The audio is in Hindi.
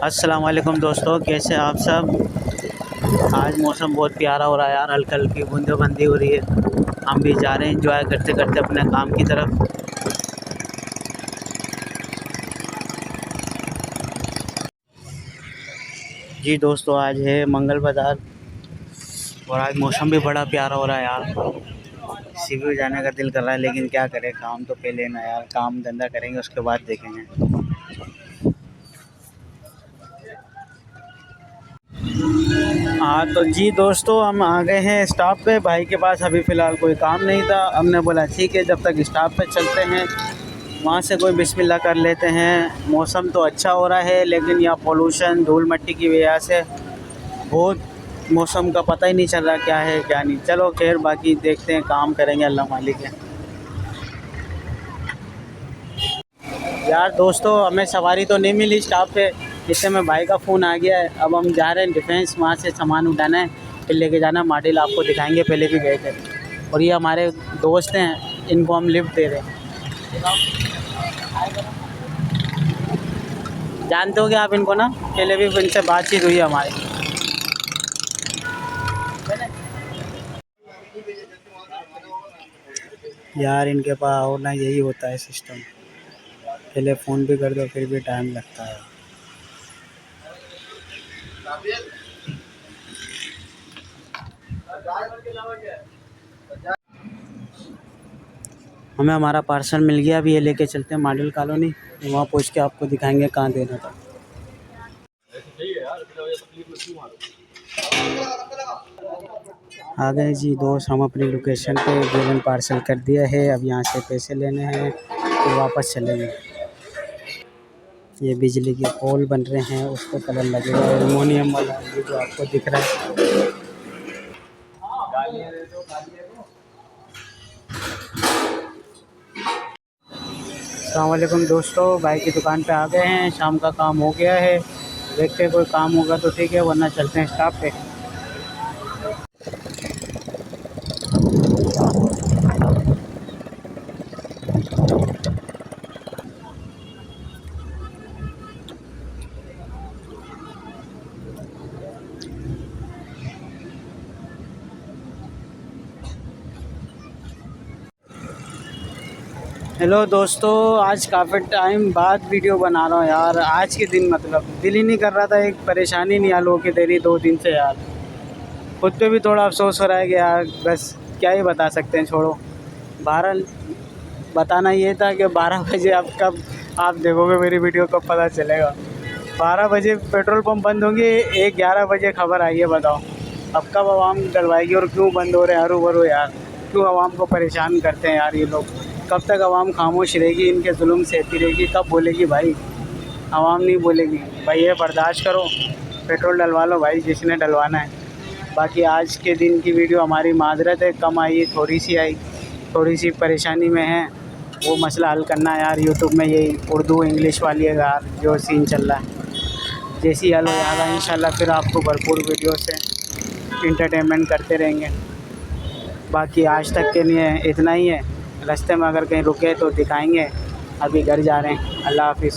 अस्सलाम वालेकुम दोस्तों, कैसे हैं आप सब। आज मौसम बहुत प्यारा हो रहा है यार, हल्की हल्की बूंदाबांदी हो रही है। हम भी जा रहे हैं एंजॉय करते करते अपने काम की तरफ। जी दोस्तों, आज है मंगल बाज़ार और आज मौसम भी बड़ा प्यारा हो रहा है यार। शिविर जाने का दिल कर रहा है, लेकिन क्या करें, काम तो पहले ना यार, काम धंधा करेंगे उसके बाद देखेंगे। हाँ तो जी दोस्तों, हम आ गए हैं स्टॉप पे। भाई के पास अभी फ़िलहाल कोई काम नहीं था, हमने बोला ठीक है जब तक स्टॉप पे चलते हैं, वहाँ से कोई बिस्मिल्लाह कर लेते हैं। मौसम तो अच्छा हो रहा है, लेकिन यहाँ पोल्यूशन धूल मिट्टी की वजह से बहुत मौसम का पता ही नहीं चल रहा क्या है क्या नहीं। चलो खैर, बाकी देखते हैं, काम करेंगे, अल्लाह मालिक है। यार दोस्तों, हमें सवारी तो नहीं मिली स्टॉप पे, इतने में भाई का फ़ोन आ गया है। अब हम जा रहे हैं डिफेंस, वहाँ से सामान उठाना है, फिर लेके जाना है माडिल। आपको दिखाएंगे, पहले भी गए थे। और ये हमारे दोस्त हैं, इनको हम लिफ्ट दे रहे हैं। जानते हो क्या आप इनको ना, पहले भी इनसे बातचीत हुई है हमारी। यार इनके पास और ना यही होता है सिस्टम, पहले फ़ोन भी कर दो फिर भी टाइम लगता है। हमें हमारा पार्सल मिल गया, अभी ये लेके चलते हैं मॉडल कॉलोनी, वहाँ पहुँच के आपको दिखाएंगे कहाँ देना था। आ गए जी दोस्त, हम अपनी लोकेशन पे गिवन पार्सल कर दिया है। अब यहाँ से पैसे लेने हैं तो वापस चलेंगे। ये बिजली के पोल बन रहे हैं, उस पर कलर लगेगा, एल्युमिनियम वाला, ये जो आपको दिख रहा है। अस्सलाम वालेकुम दोस्तों, भाई की दुकान पे आ गए हैं, शाम का काम हो गया है। देखते हैं कोई काम होगा तो ठीक है, वरना चलते हैं स्टॉप पे। हेलो दोस्तों, आज काफ़ी टाइम बाद वीडियो बना रहा हूँ यार। आज के दिन मतलब दिल ही नहीं कर रहा था, एक परेशानी नहीं हल होके दे रही 2 दिन से यार। खुद पे भी थोड़ा अफसोस हो रहा है कि यार बस क्या ही बता सकते हैं, छोड़ो। 12 बताना ये था कि 12 बजे अब कब आप देखोगे मेरी वीडियो, कब पता चलेगा। 12 बजे पेट्रोल पंप बंद होंगे, 11 बजे खबर आई है, बताओ अब कब आवाम डलवाएगी और क्यों बंद हो रहे हैं हरू भरू यार। क्यों आवाम को परेशान करते हैं यार ये लोग। कब तक आवाम खामोश रहेगी, इनके जुल्म सहती रहेगी, कब बोलेगी भाई। आवाम नहीं बोलेगी भाई, ये बर्दाश्त करो, पेट्रोल डलवा लो भाई जिसने डलवाना है। बाकी आज के दिन की वीडियो हमारी माजरत है, कम आई, थोड़ी सी आई, थोड़ी सी परेशानी में है, वो मसला हल करना है यार। यूट्यूब में यही उर्दू इंग्लिश वाली है यार, जो सीन चल रहा है, जैसी हल हो जाएगा इंशाल्लाह फिर आपको भरपूर वीडियो से इंटरटेनमेंट करते रहेंगे। बाकी आज तक के लिए इतना ही है। रास्ते में अगर कहीं रुके तो दिखाएंगे। अभी घर जा रहे हैं, अल्लाह हाफिज़।